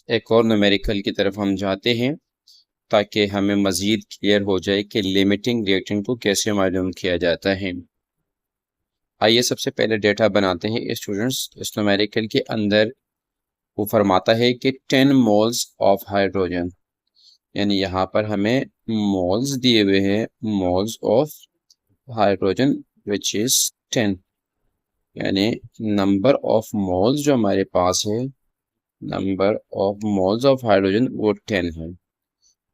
एक और न्यूमेरिकल की तरफ हम जाते हैं ताकि हमें मज़ीद क्लियर हो जाए कि लिमिटिंग रिएक्टेंट को कैसे मालूम किया जाता है। आइए सबसे पहले डेटा बनाते हैं स्टूडेंट्स। इस न्यूमेरिकल के अंदर वो फरमाता है कि 10 मोल्स ऑफ हाइड्रोजन, यानी यहाँ पर हमें मोल्स दिए हुए हैं, moles of hydrogen which is 10, यानी नंबर ऑफ मोल्स जो हमारे पास है, number of moles of hydrogen वो 10 है।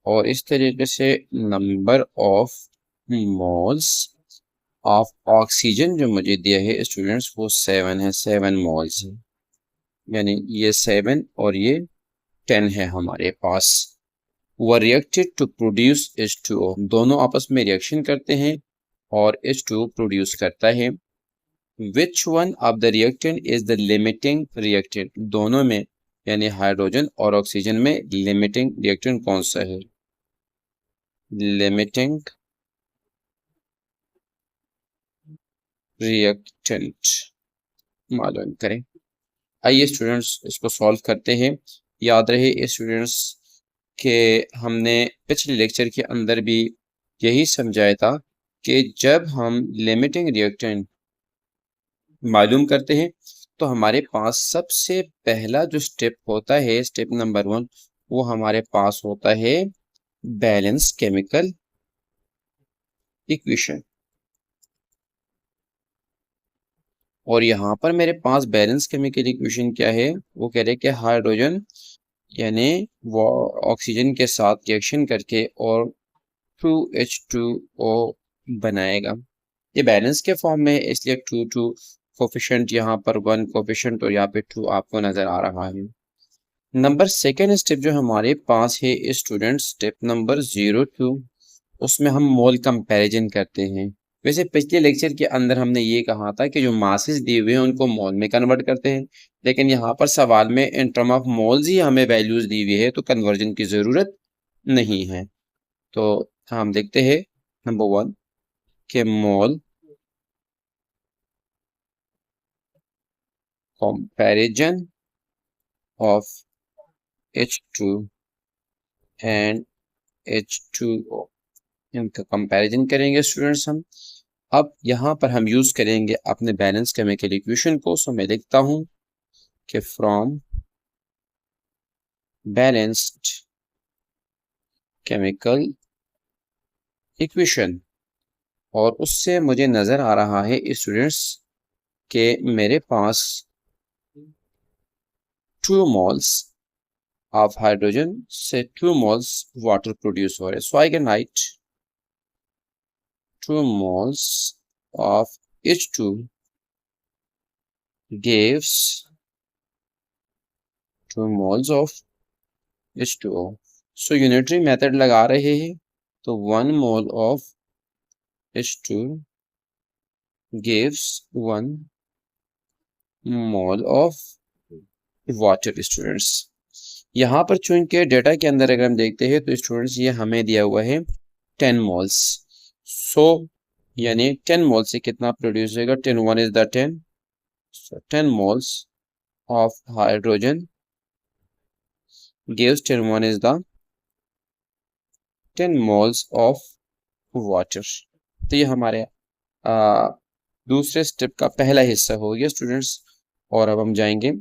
और इस तरीके से number of moles of oxygen जो मुझे दिया है स्टूडेंट्स वो 7 है, 7 मोल्स है, यानी ये 7 और ये 10 है हमारे पास। वो रिएक्टेड टू प्रोड्यूस H2O, दोनों आपस में रिएक्शन करते हैं और H2O प्रोड्यूस करता है। Which one of the reactant is the limiting reactant, दोनों में यानी हाइड्रोजन और ऑक्सीजन में लिमिटिंग रिएक्टेंट कौन सा है? लिमिटिंग रिएक्टेंट मालूम करें। आइए स्टूडेंट्स इसको सॉल्व करते हैं। याद रहे स्टूडेंट्स के हमने पिछले लेक्चर के अंदर भी यही समझाया था कि जब हम लिमिटिंग रिएक्टेंट मालूम करते हैं तो हमारे पास सबसे पहला जो स्टेप होता है, स्टेप नंबर 1, वो हमारे पास होता है बैलेंस केमिकल इक्वेशन। और यहाँ पर मेरे पास बैलेंस केमिकल इक्वेशन क्या है? वो कह रहे हैं कि हाइड्रोजन यानी वो ऑक्सीजन के साथ रिएक्शन करके और 2H2O बनाएगा। ये बैलेंस के फॉर्म में है, इसलिए 2 कोफिशिएंट यहाँ पर 1 कोफिशिएंट और यहाँ पे 2 आपको नजर आ रहा है। नंबर सेकेंड स्टेप जो हमारे पास है स्टूडेंट, स्टेप नंबर 02, उसमें हम मोल कंपैरिजन करते हैं। वैसे पिछले लेक्चर के अंदर हमने ये कहा था कि जो मासेस दिए हुए हैं उनको मोल में कन्वर्ट करते हैं, लेकिन यहाँ पर सवाल में इन टर्म ऑफ मोल्स ही हमें वैल्यूज दी हुई है तो कन्वर्जन की जरूरत नहीं है। तो हम देखते हैं नंबर 1 के मोल comparison of H2 and H2O, इनका कंपैरिजन करेंगे स्टूडेंट्स हम। अब यहाँ पर हम यूज करेंगे अपने बैलेंस केमिकल इक्वेशन को। सो मैं लिखता हूं कि फ्रॉम बैलेंस्ड केमिकल इक्वेशन, और उससे मुझे नजर आ रहा है स्टूडेंट्स के मेरे पास 2 मोल्स ऑफ हाइड्रोजन से 2 मोल्स वाटर प्रोड्यूस हो रहे हैं। So I can write 2 moles of H2 gives 2 moles of H2O. So unitary method लगा रहे हैं तो 1 mole of H2 gives 1 mole of water students। यहाँ पर चूंकि डेटा के अंदर अगर हम देखते हैं तो स्टूडेंट्स ये हमें दिया हुआ है 10 मोल्स। सो यानी 10 मोल से कितना प्रोड्यूस होगा? 10 1 is the 10, so 10 moles of hydrogen gives 10 1 is the 10 moles of water। तो ये हमारे दूसरे स्टेप का पहला हिस्सा हो गया स्टूडेंट्स। और अब हम जाएंगे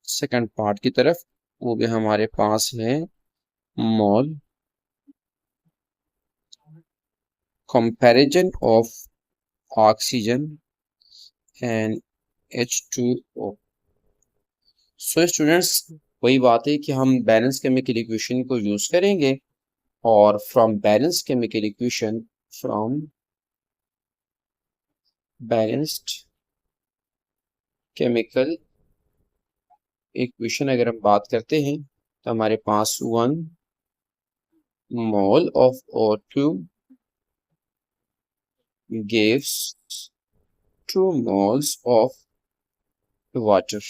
सेकंड पार्ट की तरफ। वो भी हमारे पास है mole comparison of oxygen and H2O। So students वही बात है कि हम बैलेंस केमिकल इक्वेशन को यूज करेंगे और from balance chemical equation, from balanced chemical equation अगर हम बात करते हैं तो हमारे पास 1 mole of O2 gives 2 moles of water।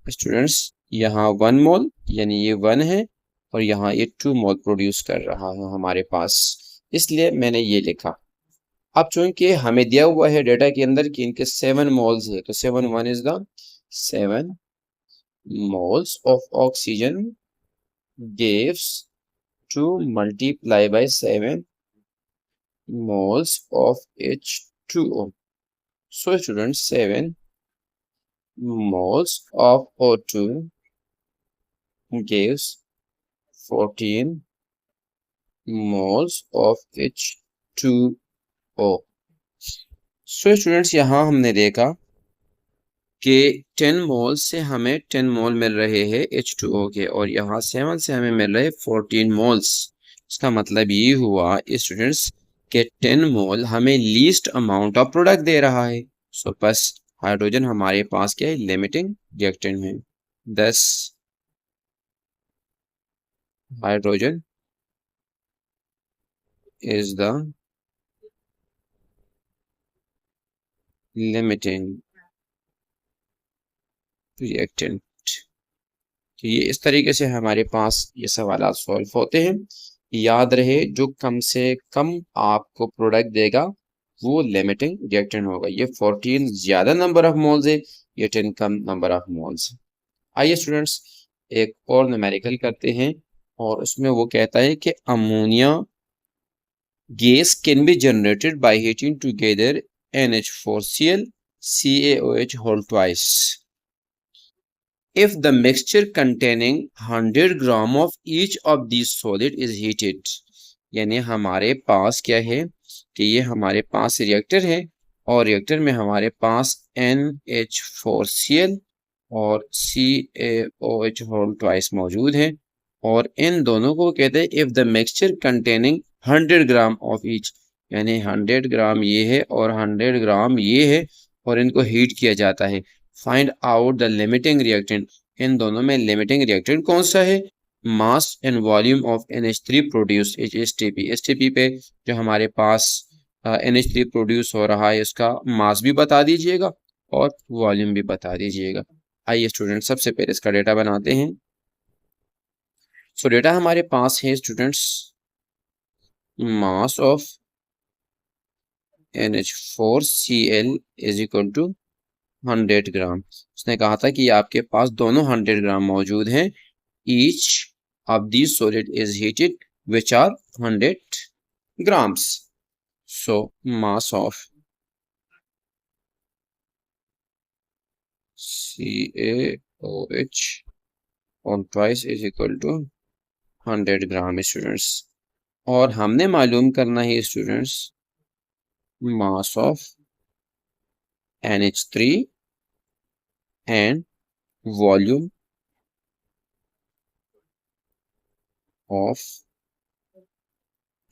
Students यहाँ 1 मोल यानी ये 1 है और यहाँ ये 2 मोल प्रोड्यूस कर रहा है हमारे पास, इसलिए मैंने ये लिखा। अब चूंकि हमें दिया हुआ है डेटा के अंदर कि इनके 7 मोल्स है तो 7 1 is the 7 moles of oxygen gives to multiply by 7 moles of H2O. So students, 7 moles of O2 gives 14 moles of H2O. So students, यहाँ हमने देखा कि 10 मोल से हमें 10 मोल मिल रहे हैं H2O के, और यहाँ 7 से हमें मिल रहे 14 मोल्स। इसका मतलब ये हुआ स्टूडेंट्स कि 10 मोल हमें लीस्ट अमाउंट ऑफ प्रोडक्ट दे रहा है। सो बस हाइड्रोजन हमारे पास क्या है, लिमिटिंग रिएक्टेंट में। 10 hydrogen is the limiting reactant। तो ये इस तरीके से हमारे पास ये सवाल सॉल्व होते हैं। याद रहे, जो कम से कम आपको प्रोडक्ट देगा वो लिमिटिंग रिएक्टेंट होगा। ये 14 ज्यादा नंबर ऑफ मोल्स है, ये 10 कम नंबर ऑफ मोल्स है। आइए स्टूडेंट्स, एक और न्यूमेरिकल करते हैं, और उसमें वो कहता है कि ammonia gas can be generated by heating together NH4Cl CaOH whole twice. If the mixture containing 100 gram of each of these solid is heated, यानी हमारे पास क्या है कि ये हमारे पास रिएक्टर है, और रिएक्टर में हमारे पास NH4Cl और CaOH whole twice मौजूद है, और इन दोनों को कहते हैं if the mixture containing 100 gram of each, यानी 100 ग्राम ये है और 100 ग्राम ये है, और इनको हीट किया जाता है। Find out the limiting reactant. इन दोनों में लिमिटिंग रिएक्टेंट कौन सा है? Mass and volume of NH3 produce, HSTP। STP पे जो हमारे पास NH3 प्रोड्यूस हो रहा है, इसका मास भी बता दीजिएगा और वॉल्यूम भी बता दीजिएगा। आइए स्टूडेंट, सबसे पहले इसका डेटा बनाते हैं। सो डेटा हमारे पास है students, mass of NH4Cl is equal to 100 gram. उसने कहा था कि आपके पास दोनों 100 ग्राम मौजूद हैं। Each of this solid is heated which are 100 grams. So mass of CaOH on twice is equal to 100 gram students. और हमने मालूम करना है students mass of NH3 and volume of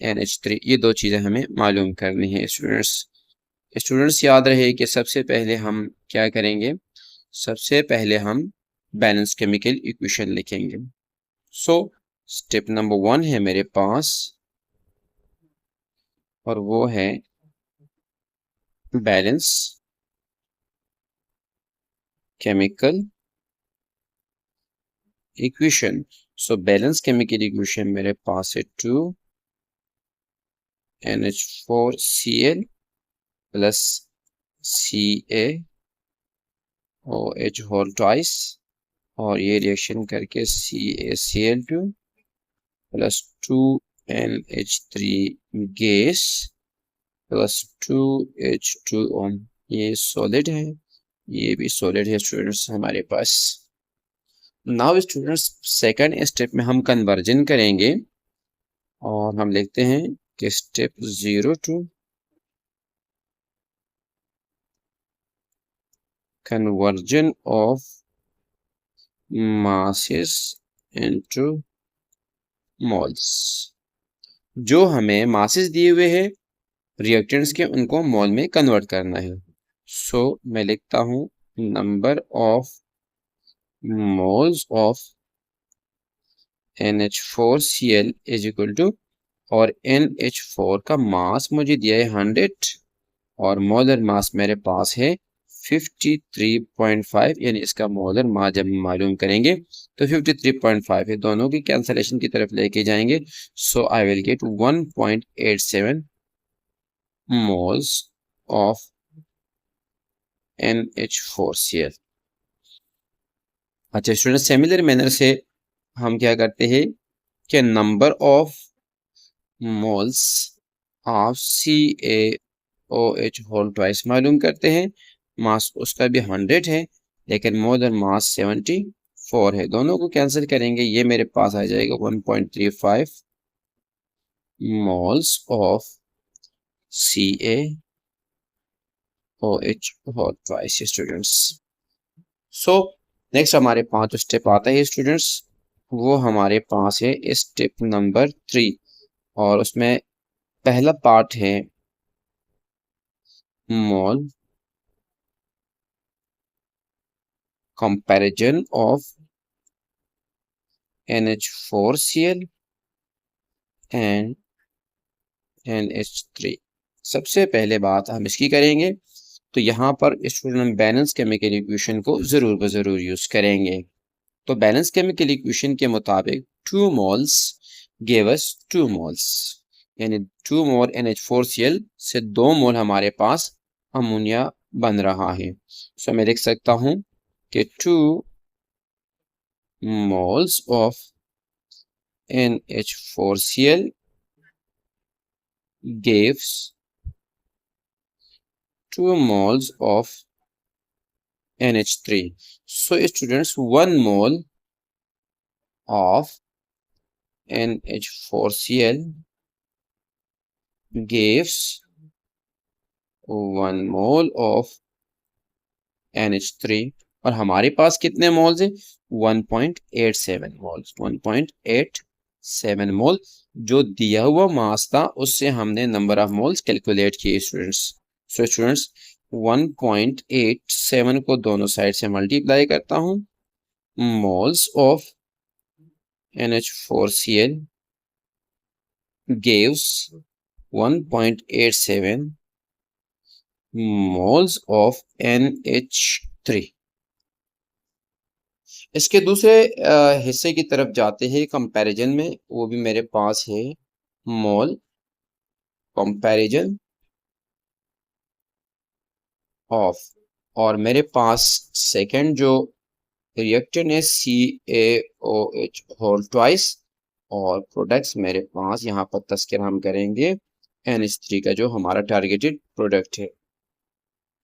NH3। ये दो चीजें हमें मालूम करनी है स्टूडेंट्स। याद रहे कि सबसे पहले हम क्या करेंगे, सबसे पहले हम बैलेंस केमिकल इक्वेशन लिखेंगे। सो स्टेप नंबर 1 है मेरे पास, और वो है balance chemical equation. So balance chemical equation मेरे पास है 2NH4Cl plus CaOH whole twice, और ये रिएक्शन करके CaCl2 plus 2NH3 gas plus 2H2O। ये सॉलिड है, ये भी सॉलिड है स्टूडेंट्स हमारे पास। नाउ स्टूडेंट्स, सेकंड स्टेप में हम कन्वर्जन करेंगे, और हम लिखते हैं कि step 0 to conversion of masses into moles. जो हमें मासेस दिए हुए हैं रिएक्टेंट्स के, उनको मोल में कन्वर्ट करना है। सो मैं लिखता हूं number of moles of NH4Cl is equal to, और NH4 का मास मुझे दिया है 100, और मोलर मास मेरे पास है 53.5, यानी इसका मोलर मास जब मालूम करेंगे तो 53.5 है। दोनों की कैंसलेशन की तरफ लेके जाएंगे। So I will get 1.87 moles of NH4Cl। अच्छा स्टूडेंट, सिमिलर मैनर से हम क्या करते हैं कि number of moles of CaOH whole twice मालूम करते हैं। मास उसका भी 100 है, लेकिन मोर देन मास 74 है। दोनों को कैंसिल करेंगे, ये मेरे पास आ जाएगा 1.35 moles of CaOH whole twice students. So next हमारे पास जो स्टेप आता है स्टूडेंट्स, वो हमारे पास है स्टेप नंबर 3, और उसमें पहला पार्ट है mole comparison of NH4Cl and NH3। सबसे पहले बात हम इसकी करेंगे, तो यहाँ पर स्टूडेंट बैलेंस केमिकल इक्वेशन को जरूर ब जरूर यूज करेंगे। तो बैलेंस केमिकल इक्वेशन के मुताबिक 2 मोल्स गिव अस 2 मोल्स, यानी 2 मोल NH4Cl से 2 मोल हमारे पास अमोनिया बन रहा है। सो मैं लिख सकता हूं कि 2 moles of NH4Cl gives 2 moles of NH3. So students, 1 mole of NH4Cl gives 1 mole of NH3, और हमारे पास कितने मोल्स हैं? 1.87 मोल्स। 1.87 मोल जो दिया हुआ मास था उससे हमने नंबर ऑफ मोल्स कैलकुलेट किए स्टूडेंट्स। सो स्टूडेंट्स 1.87 को दोनों साइड से मल्टीप्लाई करता हूं, moles of NH4Cl gives 1.87 moles of NH3। इसके दूसरे हिस्से की तरफ जाते हैं कंपैरिजन में, वो भी मेरे पास है मोल कंपैरिजन ऑफ, और मेरे पास सेकंड जो रिएक्टेंट है CaOH होल ट्वाइस, और प्रोडक्ट्स मेरे पास यहाँ पर तस्करा हम करेंगे NH3 का जो हमारा टारगेटेड प्रोडक्ट है।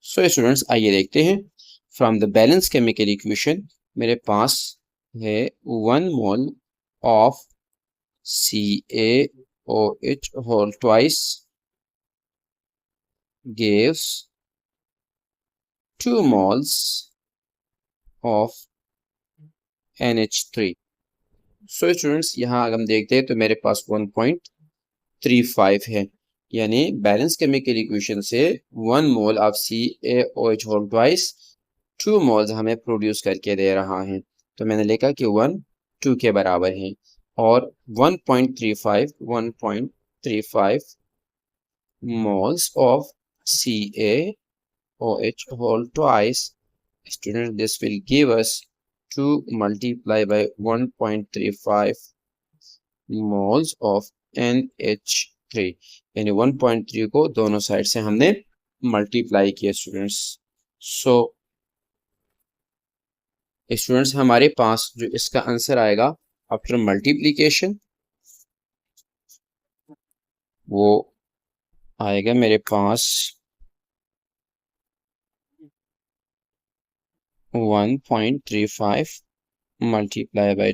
सो स्टूडेंट्स आइए देखते हैं, from the balance chemical equation मेरे पास है 1 mole of CaOH whole twice gives 2 moles of NH3। So students यहाँ अगर हम देखते हैं तो मेरे पास 1.35 है, यानी बैलेंस केमिकल इक्वेशन से 1 mole of CaOH whole twice 2 moles हमें प्रोड्यूस करके दे रहा है। तो मैंने लिखा कि 1 2 के बराबर है, और 1.35 moles of CaOH whole twice, student, this will give us 2 multiply by 1.35 moles of NH3, यानी 1.3 को दोनों साइड से हमने मल्टीप्लाई किया स्टूडेंट्स। सो स्टूडेंट्स हमारे पास जो इसका आंसर आएगा आफ्टर मल्टीप्लीकेशन, वो आएगा मेरे पास 1.35 मल्टीप्लाई बाई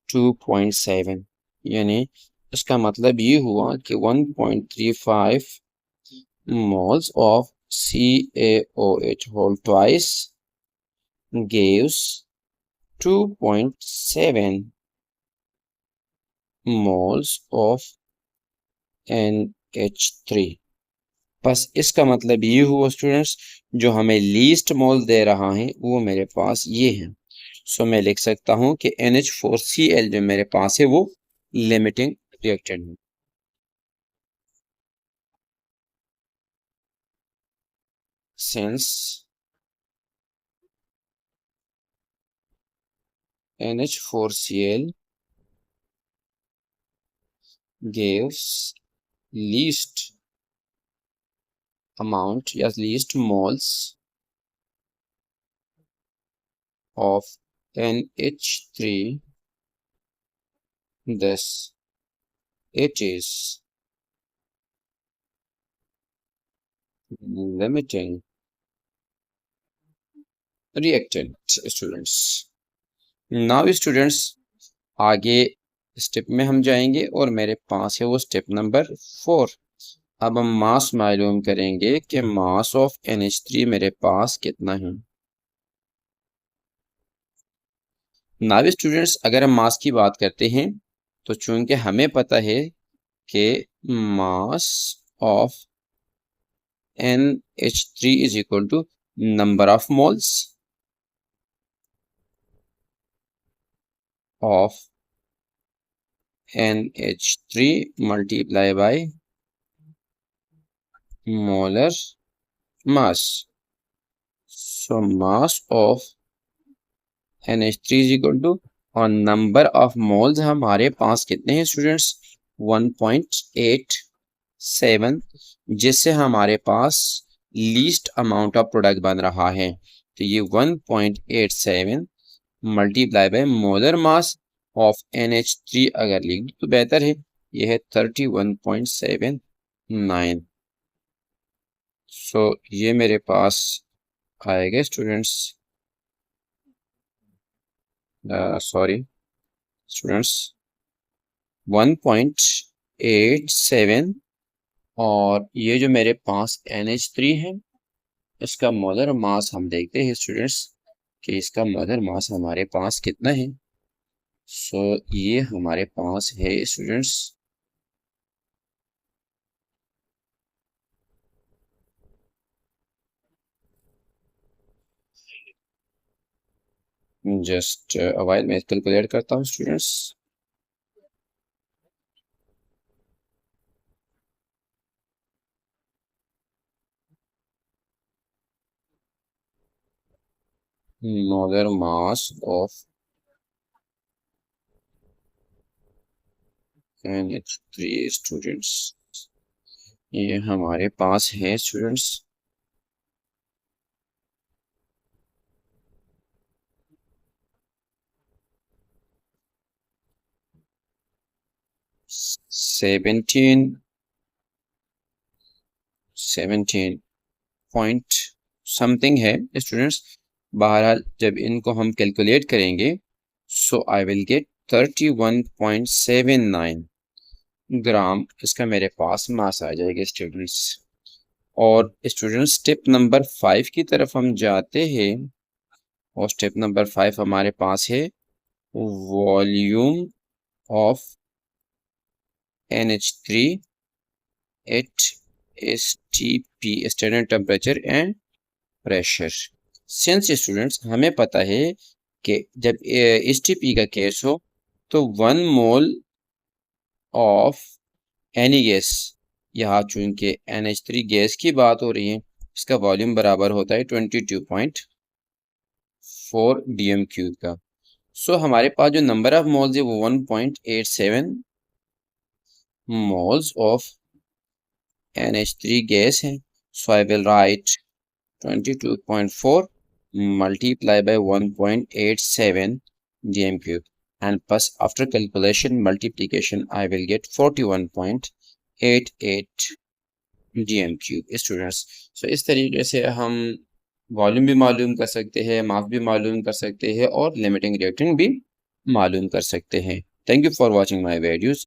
2.7, यानी इसका मतलब ये हुआ कि 1.35 moles of CaOH whole twice gives 2.7 moles of NH3। बस इसका मतलब ये हुआ स्टूडेंट्स, जो हमें लीस्ट मोल दे रहा है वो मेरे पास ये है। सो मैं लिख सकता हूं कि NH4Cl जो मेरे पास है वो लिमिटिंग रिएक्टेंट है। Since NH4Cl gives least amount, yes, least moles of NH3, Thus, it is limiting reactant students. Now students, आगे स्टेप में हम जाएंगे और मेरे पास है वो स्टेप नंबर 4। अब हम मास मालूम करेंगे कि मास ऑफ NH3 मेरे पास कितना है। नाउ स्टूडेंट्स, अगर हम मास की बात करते हैं तो चूंकि हमें पता है कि mass of NH3 is equal to number of moles of NH3 multiply by molar mass. So mass of NH3 is equal to, और नंबर ऑफ मोल्स हमारे पास कितने हैं स्टूडेंट्स? 1.87, जिससे हमारे पास लीस्ट अमाउंट ऑफ प्रोडक्ट बन रहा है। तो ये 1.87 multiply by molar mass of NH3 अगर लिख तो बेहतर है। ये है 31.79। सो ये मेरे पास आएगा स्टूडेंट्स, सॉरी स्टूडेंट्स, 1.87, और ये जो मेरे पास NH3 है इसका मोलर मास हम देखते हैं स्टूडेंट्स कि इसका मोलर मास हमारे पास कितना है। सो ये हमारे पास है स्टूडेंट्स जस्ट अवाइल मैं कैलकुलेट करता हूँ students. Molar mass of NH3 students, ये हमारे पास है स्टूडेंट्स 17 पॉइंट समथिंग है स्टूडेंट्स। बहरहाल जब इनको हम कैलकुलेट करेंगे सो आई विल गेट 31.79 ग्राम इसका मेरे पास मास आ जाएगा स्टूडेंट्स। और स्टूडेंट्स स्टेप नंबर 5 की तरफ हम जाते हैं, और स्टेप नंबर 5 हमारे पास है volume of NH3 at STP standard temperature and pressure. Since students हमें पता है कि जब STP का केस हो तो 1 मोल ऑफ एनी गैस, यहाँ चूंकि NH3 गैस की बात हो रही है, इसका वॉल्यूम बराबर होता है 22.4 dm³ का। सो हमारे पास जो नंबर ऑफ मोल्स है वो 1.87 मोल्स ऑफ NH3 गैस है। So I will write 22.4 multiply by 1.87 dm³, and plus after calculation multiplication I will get 41.88 dm³ students. So इस तरीके से हम वॉल्यूम भी मालूम कर सकते हैं, मास भी मालूम कर सकते हैं और लिमिटिंग रिएक्टेंट भी मालूम कर सकते हैं। Thank you for watching my videos.